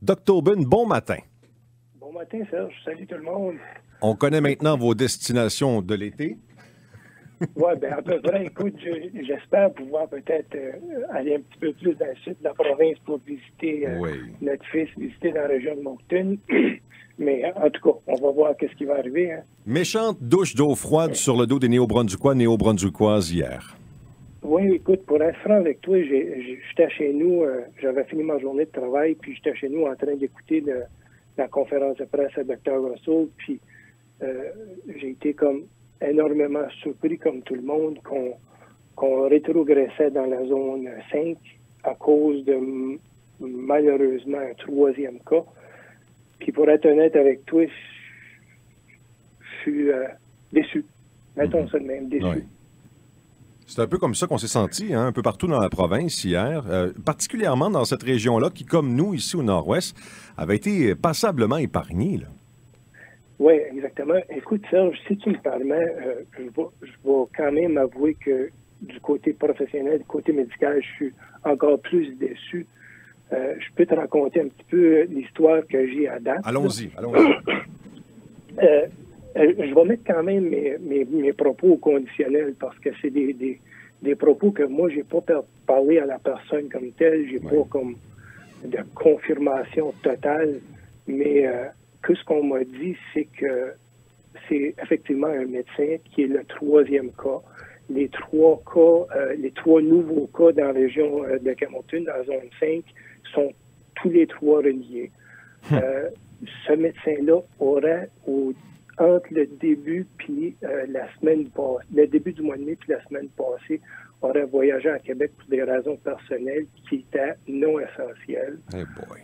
Doc Tobin, bon matin. Bon matin, Serge. Salut tout le monde. On connaît maintenant vos destinations de l'été. Oui, bien, à peu près. Écoute, j'espère pouvoir peut-être aller un petit peu plus dans le sud de la province pour visiter notre fils, visiter dans la région de Moncton. Mais en tout cas, on va voir qu'est-ce qui va arriver. Hein. Méchante douche d'eau froide sur le dos des néo-brunswickoises hier. Oui, écoute, pour être franc avec toi, j'étais chez nous, j'avais fini ma journée de travail, puis j'étais chez nous en train d'écouter la conférence de presse à Dr. Russell, puis j'ai été comme énormément surpris, comme tout le monde, qu'on rétrogressait dans la zone 5 à cause de, malheureusement, un troisième cas. Puis pour être honnête avec toi, je suis déçu. Mettons ça de même, déçu. Oui. C'est un peu comme ça qu'on s'est senti, hein, un peu partout dans la province hier, particulièrement dans cette région-là qui, comme nous, ici au nord-ouest, avait été passablement épargnée. Là. Oui, exactement. Écoute, Serge, si tu me permets, je vais quand même avouer que du côté professionnel, du côté médical, je suis encore plus déçu. Je peux te raconter un petit peu l'histoire que j'ai à date. Allons-y. Je vais mettre quand même mes propos au conditionnel parce que c'est des propos que moi, j'ai pas parlé à la personne comme telle, j'ai pas comme de confirmation totale, mais que ce qu'on m'a dit, c'est que c'est effectivement un médecin qui est le troisième cas. Les trois nouveaux cas dans la région de Camontune, dans la zone 5, sont tous les trois reliés. Ce médecin-là aurait entre le début puis le début du mois de mai puis la semaine passée, aurait voyagé à Québec pour des raisons personnelles qui étaient non essentielles. Hey boy.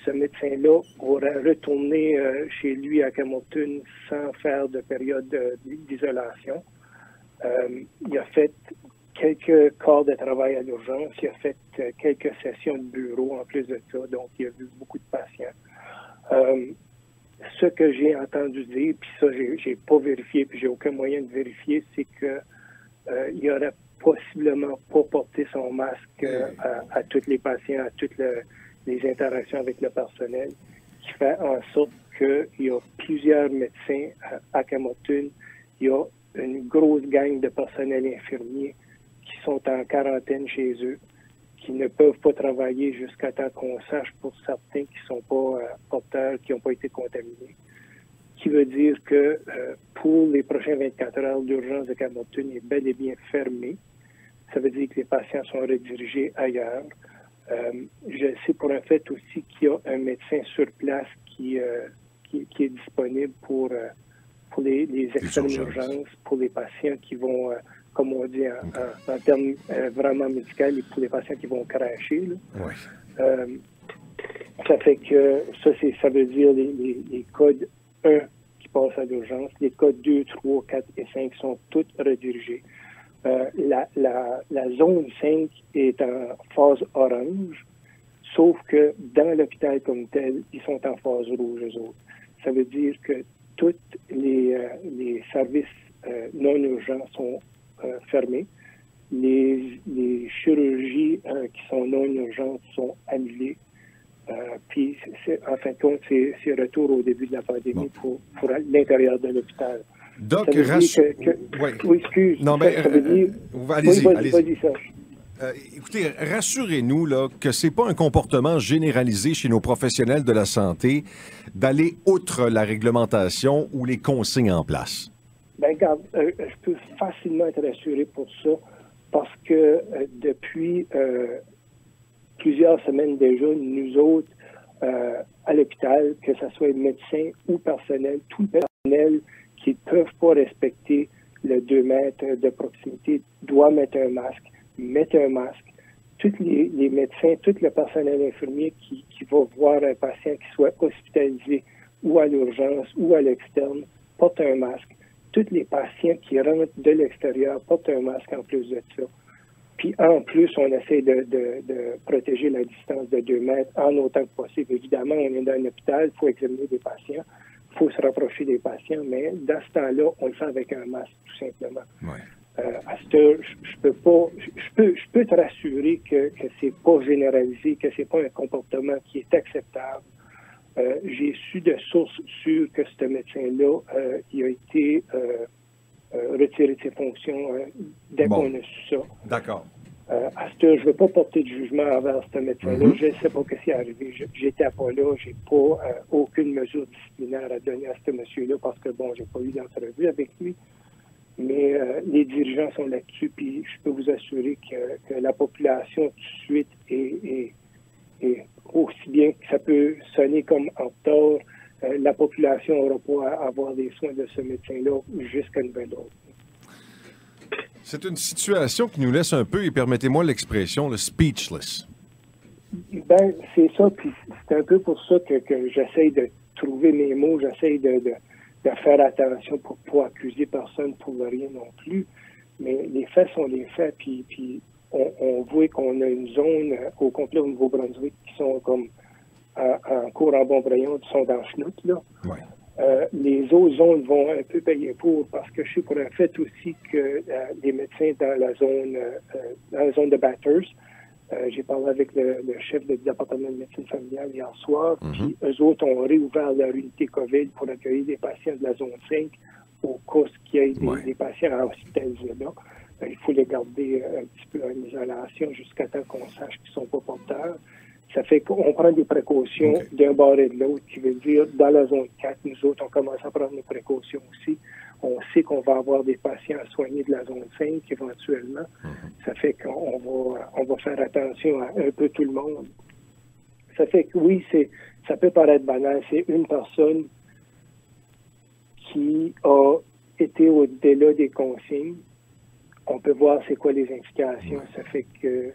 Ce médecin-là aurait retourné chez lui à Camontune sans faire de période d'isolation. Il a fait quelques corps de travail à l'urgence, il a fait quelques sessions de bureau en plus de ça, donc il a vu beaucoup de patients. Ce que j'ai entendu dire, puis ça, j'ai pas vérifié, puis j'ai aucun moyen de vérifier, c'est que il aurait possiblement pas porté son masque à tous les patients, à toutes les interactions avec le personnel, qui fait en sorte qu'il y a plusieurs médecins à Camontune, il y a une grosse gang de personnel infirmier qui sont en quarantaine chez eux, qui ne peuvent pas travailler jusqu'à temps qu'on sache pour certains qui ne sont pas porteurs, qui n'ont pas été contaminés. Qui veut dire que pour les prochains 24 heures, l'urgence de Camontune est bel et bien fermée. Ça veut dire que les patients sont redirigés ailleurs. Je sais pour un fait aussi qu'il y a un médecin sur place qui est disponible pour les extrêmes urgences, pour les patients qui vont... comme on dit en termes vraiment médicaux, et pour les patients qui vont cracher. Là. Oui. Ça fait que ça veut dire les codes 1 qui passent à l'urgence, les codes 2, 3, 4 et 5 sont tous redirigés. La zone 5 est en phase orange, sauf que dans l'hôpital comme tel, ils sont en phase rouge, eux autres. Ça veut dire que tous les services non urgents sont fermés. Les chirurgies qui sont non urgentes sont annulées. Puis, en fin de compte, c'est retour au début de la pandémie pour l'intérieur de l'hôpital. Doc, Oui, excuse. Non, mais allez-y. Vas-y, Serge. Écoutez, rassurez-nous là, que ce n'est pas un comportement généralisé chez nos professionnels de la santé d'aller outre la réglementation ou les consignes en place. Ben, regarde, je peux facilement être rassuré pour ça parce que depuis plusieurs semaines déjà, nous autres, à l'hôpital, que ce soit médecins ou personnel, tout le personnel qui ne peuvent pas respecter le 2 mètres de proximité doit mettre un masque. Tous les médecins, tout le personnel infirmier qui va voir un patient qui soit hospitalisé ou à l'urgence ou à l'externe porte un masque. Tous les patients qui rentrent de l'extérieur portent un masque en plus de ça. Puis en plus, on essaie de protéger la distance de 2 mètres en autant que possible. Évidemment, on est dans un hôpital, il faut examiner des patients, il faut se rapprocher des patients, mais dans ce temps-là, on le fait avec un masque, tout simplement. Ouais. À cette heure, je peux te rassurer que c'est pas généralisé, que c'est pas un comportement qui est acceptable. J'ai su de sources sûres que ce médecin-là, il a été retiré de ses fonctions dès qu'on a su ça. D'accord. À cette heure, je ne veux pas porter de jugement envers ce médecin-là. Je ne sais pas ce qui est arrivé. J'étais pas là. J'ai pas aucune mesure disciplinaire à donner à ce monsieur-là parce que, bon, j'ai pas eu d'entrevue avec lui. Mais les dirigeants sont là-dessus, puis je peux vous assurer que la population tout de suite est aussi bien que ça peut sonner comme en tort, la population n'aura pas à avoir des soins de ce médecin-là jusqu'à nouvel ordre. C'est une situation qui nous laisse un peu, et permettez-moi l'expression, le speechless. Ben, c'est ça, puis c'est un peu pour ça que j'essaye de trouver mes mots, j'essaye de faire attention pour ne pas accuser personne pour rien non plus. Mais les faits sont les faits, puis on voit qu'on a une zone au complet au Nouveau-Brunswick qui sont comme en cours en Bombraillon, qui sont dans Chenoute, là. Ouais. Les autres zones vont un peu payer pour, parce que je sais pour un fait aussi que les médecins dans la zone de Bathurst, j'ai parlé avec le chef du département de médecine familiale hier soir, puis eux autres ont réouvert leur unité COVID pour accueillir des patients de la zone 5 au cas qu'il y ait des patients à hospitaliser là. Il faut les garder un petit peu en isolation jusqu'à temps qu'on sache qu'ils ne sont pas porteurs. Ça fait qu'on prend des précautions d'un bord et de l'autre, qui veut dire, dans la zone 4, nous autres, on commence à prendre nos précautions aussi. On sait qu'on va avoir des patients à soigner de la zone 5 éventuellement. Ça fait qu'on va faire attention à un peu tout le monde. Ça fait que oui, ça peut paraître banal. C'est une personne qui a été au-delà des consignes. On peut voir c'est quoi les implications. Ça fait que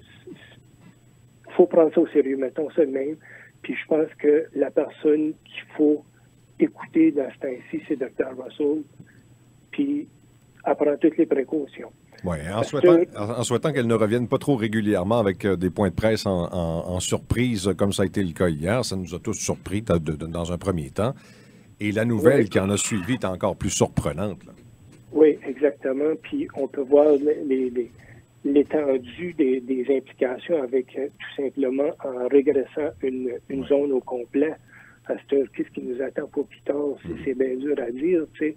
faut prendre ça au sérieux, mettons ça de même. Puis je pense que la personne qu'il faut écouter dans ce temps-ci, c'est Dr. Russell, puis elle prend toutes les précautions. Oui, en souhaitant qu'elle ne revienne pas trop régulièrement avec des points de presse en surprise, comme ça a été le cas hier. Ça nous a tous surpris dans un premier temps. Et la nouvelle qui en a suivi est encore plus surprenante, là. Oui, exactement. Puis on peut voir l'étendue des implications avec tout simplement en régressant une zone au complet. Qu'est-ce qui nous attend pour plus tard? C'est bien dur à dire, tu sais.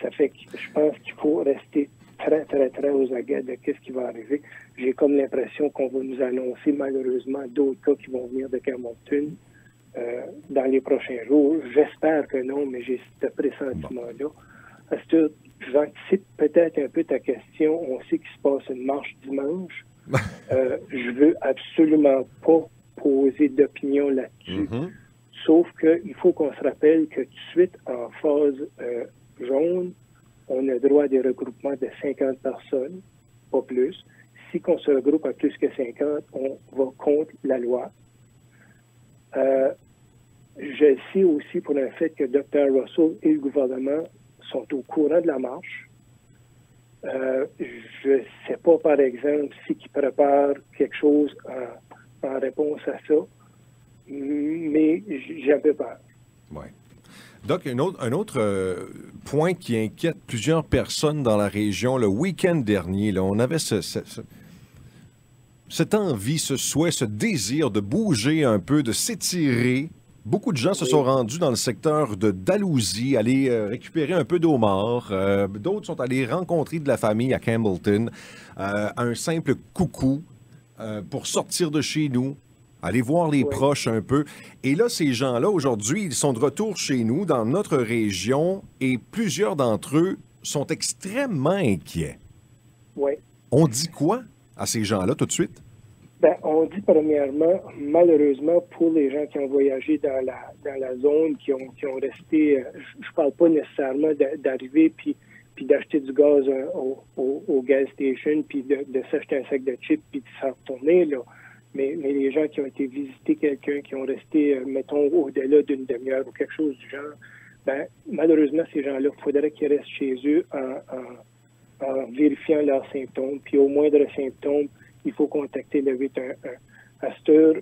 Ça fait que je pense qu'il faut rester très, très, très aux aguets de qu'est-ce qui va arriver. J'ai comme l'impression qu'on va nous annoncer malheureusement d'autres cas qui vont venir de Campbellton dans les prochains jours. J'espère que non, mais j'ai ce pressentiment-là. J'anticipe peut-être un peu ta question. On sait qu'il se passe une marche dimanche. Je veux absolument pas poser d'opinion là-dessus. Sauf qu'il faut qu'on se rappelle que tout de suite, en phase jaune, on a droit à des regroupements de 50 personnes, pas plus. Si on se regroupe à plus que 50, on va contre la loi. Je sais aussi pour un fait que Dr. Russell et le gouvernement sont au courant de la marche. Je ne sais pas, par exemple, s'ils préparent quelque chose en réponse à ça, mais j'ai un peu peur. Oui. Doc, un autre point qui inquiète plusieurs personnes dans la région, le week-end dernier, là, on avait cette envie, ce souhait, ce désir de bouger un peu, de s'étirer. Beaucoup de gens se sont rendus dans le secteur de Dalhousie, aller récupérer un peu d'eau morte. D'autres sont allés rencontrer de la famille à Campbellton. Un simple coucou pour sortir de chez nous, aller voir les proches un peu. Et là, ces gens-là, aujourd'hui, ils sont de retour chez nous, dans notre région, et plusieurs d'entre eux sont extrêmement inquiets. Oui. On dit quoi à ces gens-là tout de suite? Ben, on dit premièrement, malheureusement, pour les gens qui ont voyagé dans la zone, qui ont resté, je parle pas nécessairement d'arriver puis d'acheter du gaz au gas station, puis de s'acheter un sac de chips, puis de s'en retourner, là. Mais les gens qui ont été visiter quelqu'un, qui ont resté, mettons, au-delà d'une demi-heure ou quelque chose du genre, ben, malheureusement, ces gens-là, il faudrait qu'ils restent chez eux en vérifiant leurs symptômes, puis au moindre symptôme, il faut contacter le 811. À cette heure,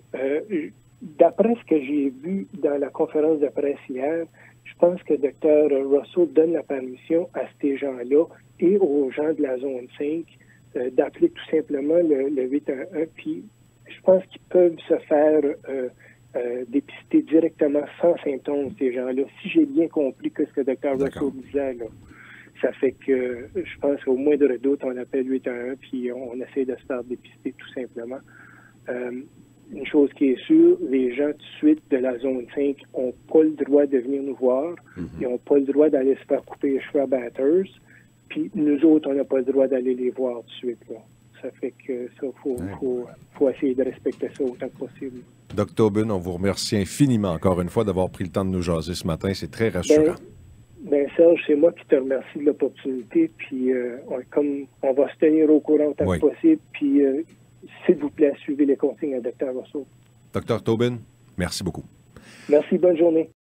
D'après ce que j'ai vu dans la conférence de presse hier, je pense que Dr. Russell donne la permission à ces gens-là et aux gens de la zone 5 d'appeler tout simplement le 811. Puis je pense qu'ils peuvent se faire dépister directement sans symptômes, ces gens-là. Si j'ai bien compris que ce que Dr. Russell disait, là, ça fait que je pense qu'au moindre doute, on appelle 811 puis on essaie de se faire dépister tout simplement. Une chose qui est sûre, les gens tout de suite de la zone 5 n'ont pas le droit de venir nous voir. Ils n'ont pas le droit d'aller se faire couper les cheveux à Bathurst. Puis nous autres, on n'a pas le droit d'aller les voir tout de suite. Là. Ça fait que ça, faut essayer de respecter ça autant que possible. Dr. Tobin, on vous remercie infiniment encore une fois d'avoir pris le temps de nous jaser ce matin. C'est très rassurant. Ben Serge, c'est moi qui te remercie de l'opportunité. Puis comme on va se tenir au courant autant que possible. Puis s'il vous plaît, suivez les consignes à Dr. Russell. Dr. Tobin, merci beaucoup. Merci, bonne journée.